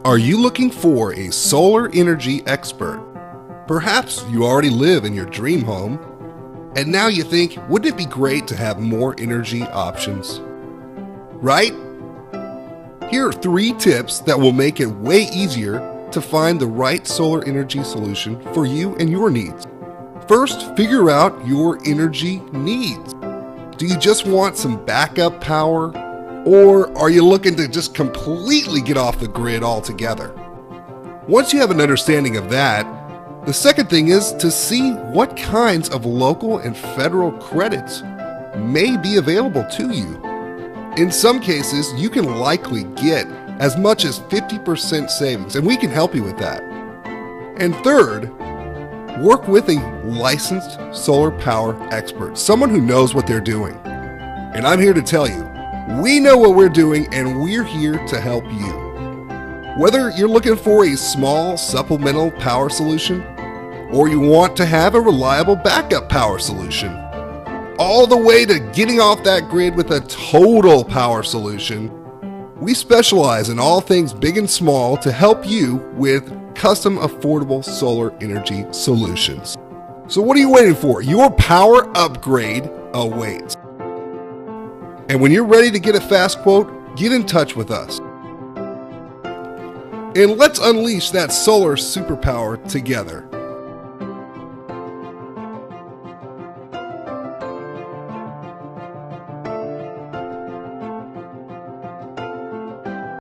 Are you looking for a solar energy expert? Perhaps you already live in your dream home, and now you think, wouldn't it be great to have more energy options? Right? Here are 3 tips that will make it way easier to find the right solar energy solution for you and your needs. First, figure out your energy needs. Do you just want some backup power? Or are you looking to just completely get off the grid altogether? Once you have an understanding of that, the second thing is to see what kinds of local and federal credits may be available to you. In some cases, you can likely get as much as 50% savings, and we can help you with that. And third, work with a licensed solar power expert, someone who knows what they're doing. And I'm here to tell you, we know what we're doing, and we're here to help you. Whether you're looking for a small supplemental power solution, or you want to have a reliable backup power solution, all the way to getting off that grid with a total power solution, we specialize in all things big and small to help you with custom affordable solar energy solutions. So what are you waiting for? Your power upgrade awaits. And when you're ready to get a fast quote, get in touch with us. And let's unleash that solar superpower together.